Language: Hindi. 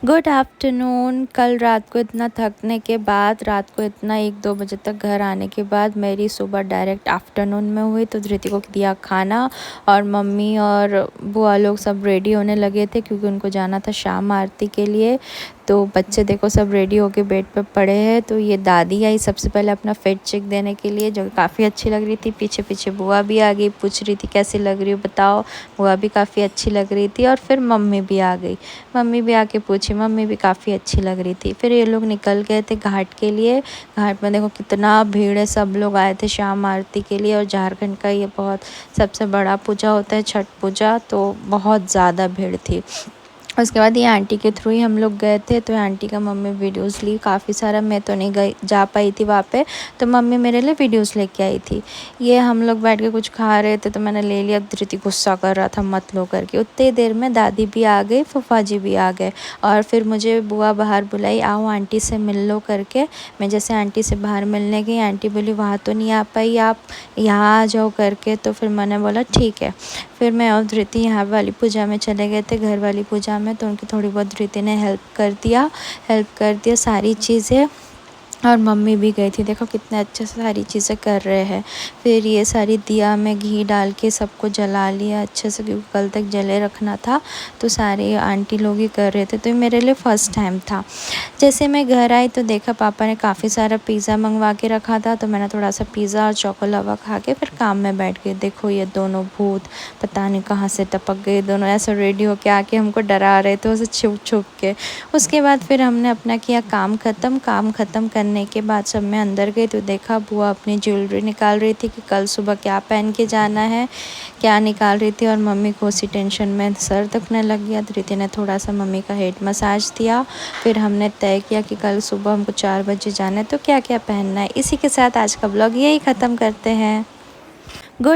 Good afternoon. कल रात को इतना थकने के बाद, रात को इतना 1-2 बजे तक घर आने के बाद मेरी सुबह डायरेक्ट आफ्टरनून में हुई। तो धृति को दिया खाना और मम्मी और बुआ लोग सब रेडी होने लगे थे क्योंकि उनको जाना था शाम आरती के लिए। तो बच्चे देखो सब रेडी होके बेड पे पड़े हैं। तो ये दादी आई सबसे पहले अपना फिट चेक देने के लिए, जो काफ़ी अच्छी लग रही थी। पीछे पीछे बुआ भी आ गई, पूछ रही थी कैसी लग रही हो बताओ। बुआ भी काफ़ी अच्छी लग रही थी और फिर मम्मी भी आ गई। मम्मी भी आके पूछी, मम्मी भी काफ़ी अच्छी लग रही थी। फिर ये लोग निकल गए थे घाट के लिए। घाट में देखो कितना भीड़ है, सब लोग आए थे शाम आरती के लिए। और झारखंड का ये बहुत सबसे बड़ा पूजा होता है छठ पूजा, तो बहुत ज़्यादा भीड़ थी। उसके बाद ये आंटी के थ्रू ही हम लोग गए थे। तो आंटी का मम्मी वीडियोस ली काफ़ी सारा। मैं तो नहीं गई जा पाई थी वहाँ पे, तो मम्मी मेरे लिए वीडियोस लेके आई थी। ये हम लोग बैठ के कुछ खा रहे थे तो मैंने ले लिया। धृति गुस्सा कर रहा था मत लो करके। उतनी देर में दादी भी आ गई, फूफा जी भी आ गए। और फिर मुझे बुआ बाहर बुलाई, आओ आंटी से मिल लो करके। मैं जैसे आंटी से बाहर मिलने गई, आंटी बोली वहाँ तो नहीं आ पाई, आप यहाँ आ जाओ करके। तो फिर मैंने बोला ठीक है। फिर मैं और धृति यहाँ वाली पूजा में चले गए थे, घर वाली पूजा में। तो उनकी थोड़ी बहुत धृति ने हेल्प कर दिया सारी चीज़ें। और मम्मी भी गई थी, देखो कितने अच्छे से सारी चीज़ें कर रहे हैं। फिर ये सारी दिया में घी डाल के सबको जला लिया अच्छे से, क्योंकि कल तक जले रखना था। तो सारे आंटी लोग ही कर रहे थे, तो ये मेरे लिए फ़र्स्ट टाइम था। जैसे मैं घर आई तो देखा पापा ने काफ़ी सारा पिज़्ज़ा मंगवा के रखा था। तो मैंने थोड़ा सा पिज़्ज़ा और चोको खा के फिर काम में बैठ गई। देखो ये दोनों भूत पता नहीं कहाँ से टपक गए, दोनों ऐसे रेडी होके आके हमको डरा रहे थे उसे छुप छुप के। उसके बाद फिर हमने अपना किया काम ख़त्म करने के बाद सब मैं अंदर गई तो देखा बुआ अपनी ज्वेलरी निकाल रही थी कि कल सुबह क्या पहन के जाना है, क्या निकाल रही थी। और मम्मी को उसी टेंशन में सर दुखने लग गया। धृति ने थोड़ा सा मम्मी का हेड मसाज दिया। फिर हमने तय किया कि कल सुबह हमको 4 बजे जाना है, तो क्या क्या पहनना है। इसी के साथ आज का ब्लॉग यही ख़त्म करते हैं।